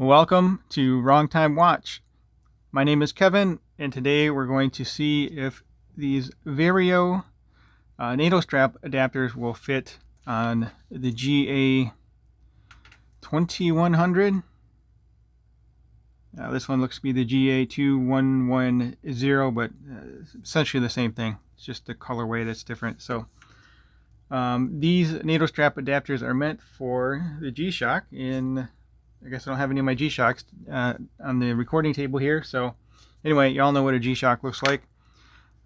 Welcome to Wrong Time Watch. My name is Kevin, and today we're going to see if these Vario NATO strap adapters will fit on the GA2100. This one looks to be the GA2110, but essentially the same thing. It's just the colorway that's different. So these NATO strap adapters are meant for the G-Shock. I guess I don't have any of my G-Shocks on the recording table here. So anyway, y'all know what a G-Shock looks like.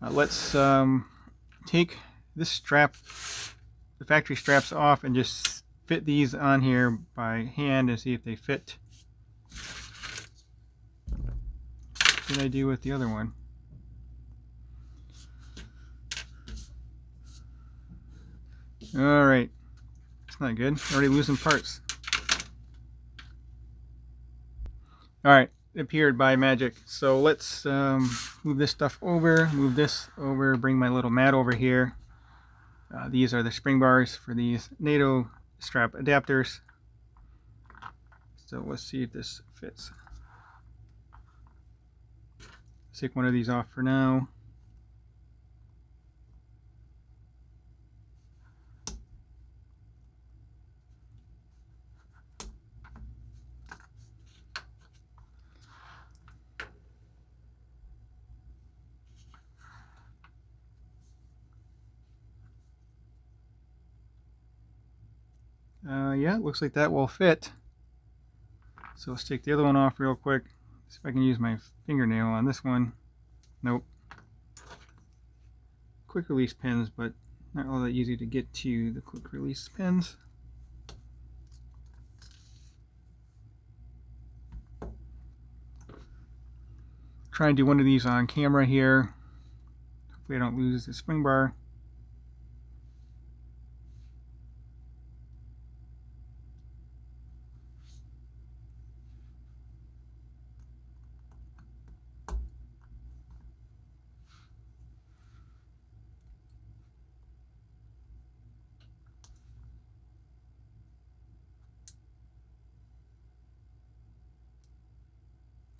Let's take this strap, the factory straps off, and just fit these on here by hand and see if they fit. What did I do with the other one? All right, it's not good. Already losing parts. All right, it appeared by magic. So let's move this stuff over, move this over, bring my little mat over here. These are the spring bars for these NATO strap adapters. So let's see if this fits. Let's take one of these off for now. Yeah, it looks like that will fit. So let's take the other one off real quick. See if I can use my fingernail on this one. Nope. Quick release pins, but not all that easy to get to the quick release pins. Try and do one of these on camera here. Hopefully I don't lose the spring bar.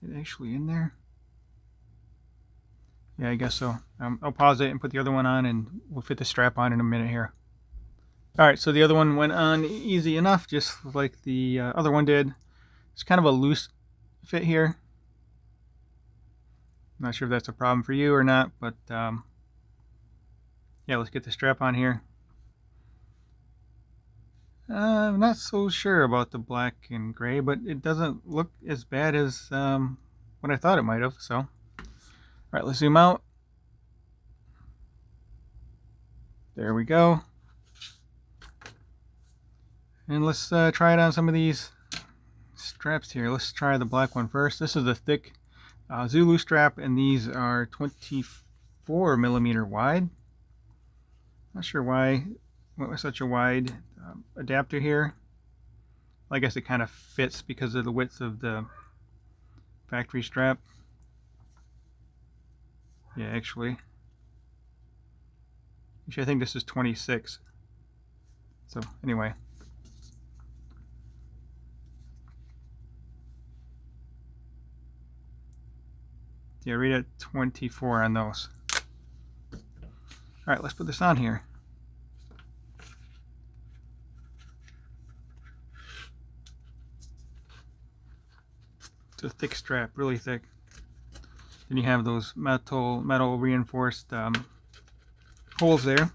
Is it actually in there? Yeah, I guess so. I'll pause it and put the other one on, and we'll fit the strap on in a minute here. Alright, so the other one went on easy enough, just like the other one did. It's kind of a loose fit here. I'm not sure if that's a problem for you or not, but yeah, let's get the strap on here. I'm not so sure about the black and gray, but it doesn't look as bad as what I thought it might have. So, all right, let's zoom out. There we go. And let's try it on some of these straps here. Let's try the black one first. This is a thick Zulu strap, and these are 24 millimeter wide. Not sure why went with such a wide adapter here. I guess it kind of fits because of the width of the factory strap. Yeah, actually I think this is 26. So anyway. Yeah, read at 24 on those. Alright, let's put this on here. It's a thick strap, really thick. Then you have those metal reinforced holes there.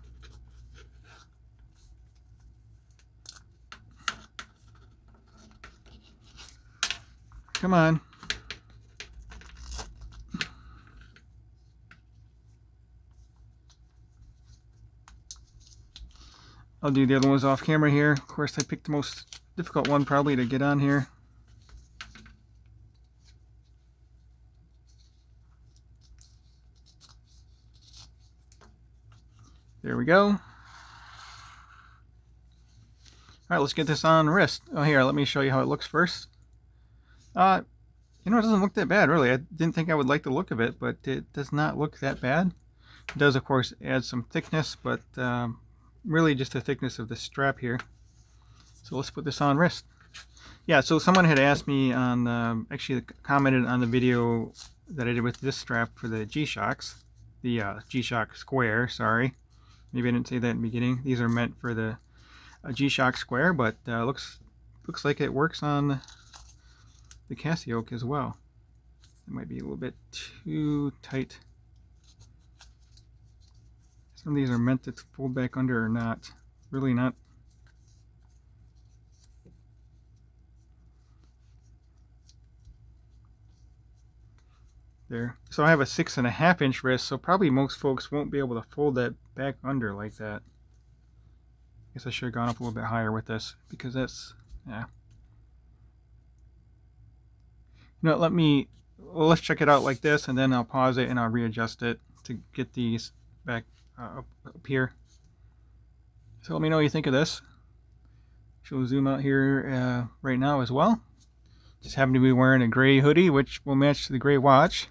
Come on. I'll do the other ones off camera here. Of course, I picked the most difficult one probably to get on here. There we go. All right, let's get this on wrist. Oh, here, let me show you how it looks first. You know, it doesn't look that bad, really. I didn't think I would like the look of it, but it does not look that bad. It does, of course, add some thickness, but really just the thickness of the strap here. So let's put this on wrist. Yeah, so someone had asked me on, actually commented on the video that I did with this strap for the G-Shocks, the G-Shock Square, sorry. Maybe I didn't say that in the beginning. These are meant for the G-Shock Square, but looks like it works on the Casio as well. It might be a little bit too tight. Some of these are meant to fold back under or not. Really not. There. So I have a 6.5 inch wrist, so probably most folks won't be able to fold that back under like that. I guess I should have gone up a little bit higher with this, because that's, yeah. You know, let's check it out like this, and then I'll pause it and I'll readjust it to get these back up here. So let me know what you think of this. She'll zoom out here right now as well. Just happen to be wearing a gray hoodie, which will match the gray watch.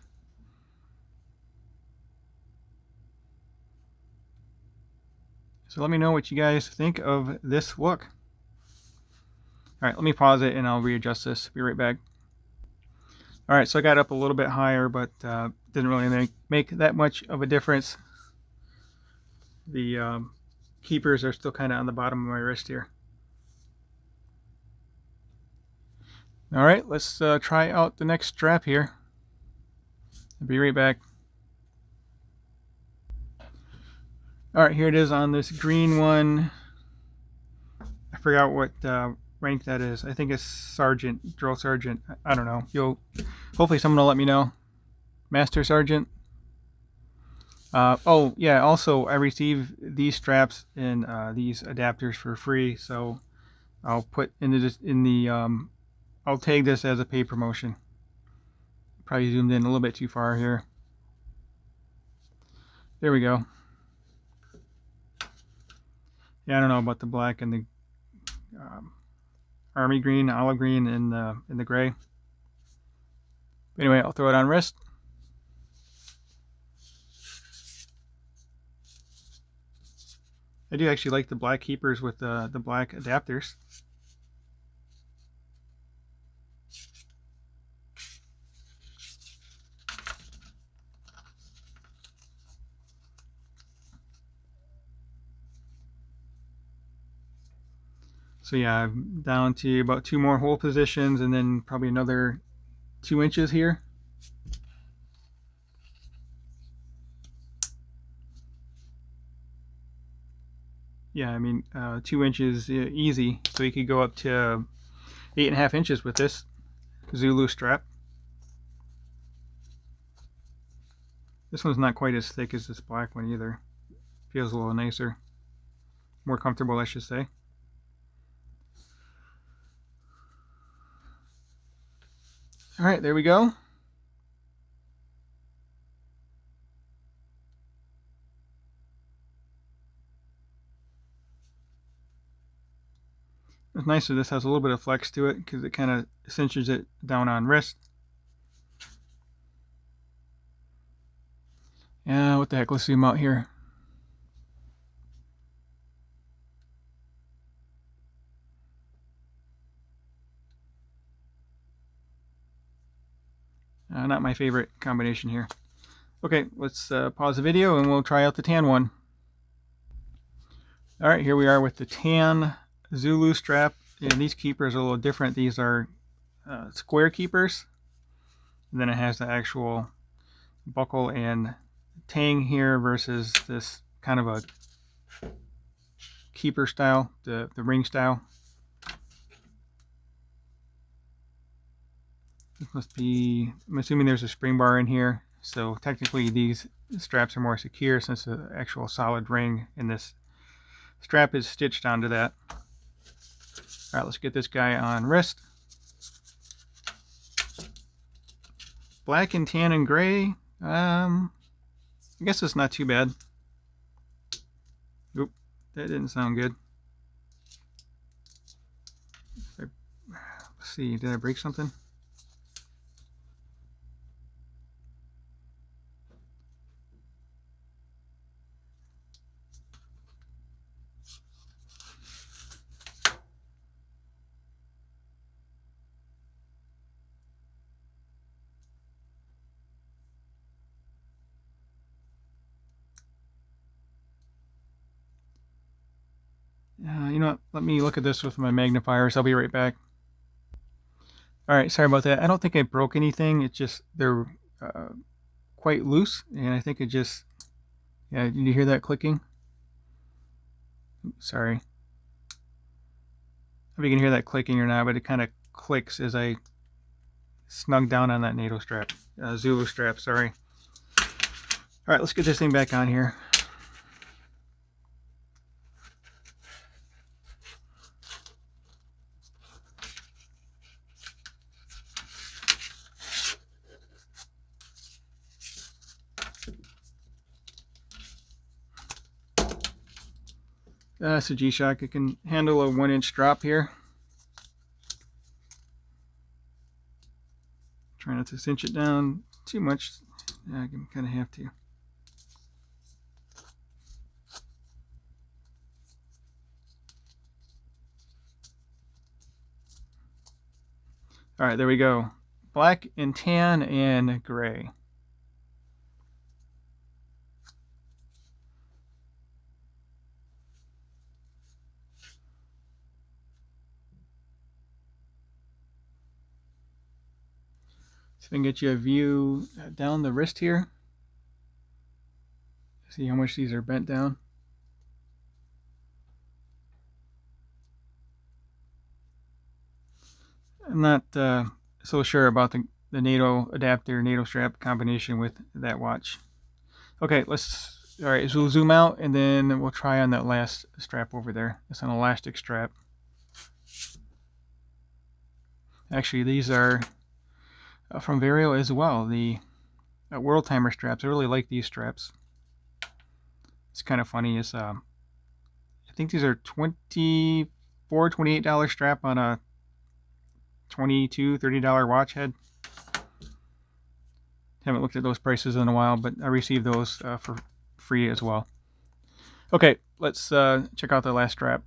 So let me know what you guys think of this look. All right, let me pause it and I'll readjust this. Be right back. All right, so I got up a little bit higher, but didn't really make that much of a difference. The keepers are still kind of on the bottom of my wrist here. All right, let's try out the next strap here. I'll be right back. All right, here it is on this green one. I forgot what rank that is. I think it's Sergeant, Drill Sergeant. I don't know. Hopefully someone will let me know. Master Sergeant. Oh yeah, also I received these straps and these adapters for free, so I'll put I'll tag this as a paid promotion. Probably zoomed in a little bit too far here. There we go. Yeah, I don't know about the black and the army green, olive green, and the gray. Anyway, I'll throw it on wrist. I do actually like the black keepers with the black adapters. So yeah, I'm down to about 2 more hole positions and then probably another 2 inches here. Yeah, I mean 2 inches easy, so you could go up to 8.5 inches with this Zulu strap. This one's not quite as thick as this black one either. Feels a little nicer, more comfortable, I should say. All right, there we go. It's nice that this has a little bit of flex to it because it kind of cinches it down on wrist. Yeah, what the heck, let's zoom out here. Not my favorite combination here. Okay, let's pause the video and we'll try out the tan one. All right, here we are with the tan Zulu strap. And these keepers are a little different. These are square keepers. And then it has the actual buckle and tang here versus this kind of a keeper style, the ring style. This must be, I'm assuming there's a spring bar in here. So technically these straps are more secure since the actual solid ring in this strap is stitched onto that. All right, let's get this guy on wrist. Black and tan and gray. I guess it's not too bad. Oop, that didn't sound good. Let's see, did I break something? You know what? Let me look at this with my magnifiers. I'll be right back. All right, sorry about that. I don't think I broke anything. It's just they're quite loose, and I think it just, yeah, did you hear that clicking? Oops, sorry. I don't know if you can hear that clicking or not, but it kind of clicks as I snug down on that NATO strap, Zulu strap, sorry. All right, let's get this thing back on here. It's a G-Shock. It can handle a 1-inch drop here. Try not to cinch it down too much. Yeah, I kind of have to. All right, there we go. Black and tan and gray. So I can get you a view down the wrist here. See how much these are bent down. I'm not so sure about the NATO adapter, NATO strap combination with that watch. Okay, all right, so we'll zoom out and then we'll try on that last strap over there. It's an elastic strap. Actually, these are from Vario as well, the World Timer straps. I really like these straps. It's kind of funny. It's I think these are $24, $28 strap on a $22, $30 watch head. Haven't looked at those prices in a while, but I received those for free as well. Okay, let's check out the last strap.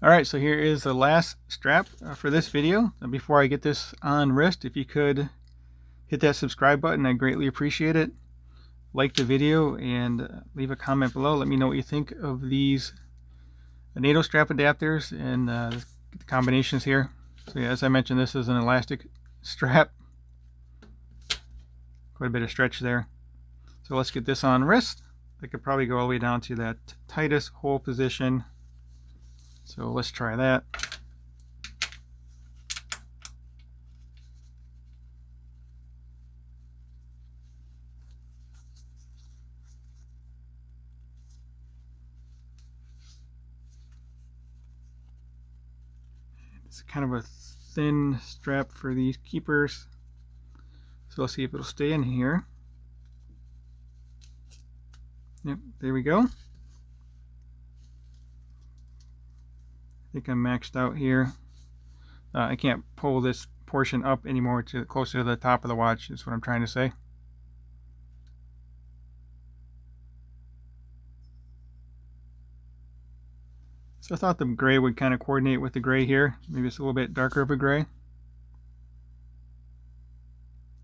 All right, so here is the last strap for this video. Before I get this on wrist, if you could hit that subscribe button, I'd greatly appreciate it. Like the video and leave a comment below. Let me know what you think of these NATO strap adapters and the combinations here. So yeah, as I mentioned, this is an elastic strap. Quite a bit of stretch there. So let's get this on wrist. I could probably go all the way down to that tightest hole position. So let's try that. It's kind of a thin strap for these keepers. So let's see if it'll stay in here. Yep, there we go. I think I'm maxed out here. I can't pull this portion up anymore to closer to the top of the watch, is what I'm trying to say. So I thought the gray would kind of coordinate with the gray here. Maybe it's a little bit darker of a gray.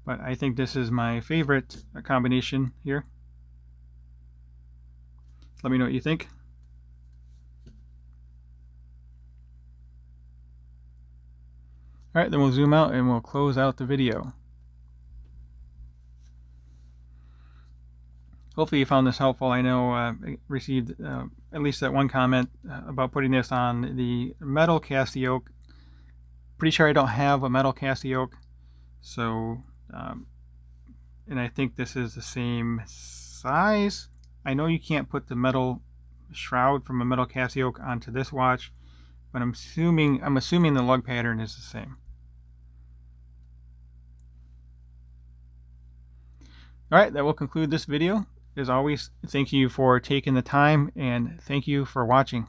But I think this is my favorite combination here. Let me know what you think. All right, then we'll zoom out and we'll close out the video. Hopefully you found this helpful. I know I received at least that one comment about putting this on the metal Casio. Pretty sure I don't have a metal Casio. So, and I think this is the same size. I know you can't put the metal shroud from a metal Casio onto this watch, but I'm assuming the lug pattern is the same. All right, that will conclude this video. As always, thank you for taking the time and thank you for watching.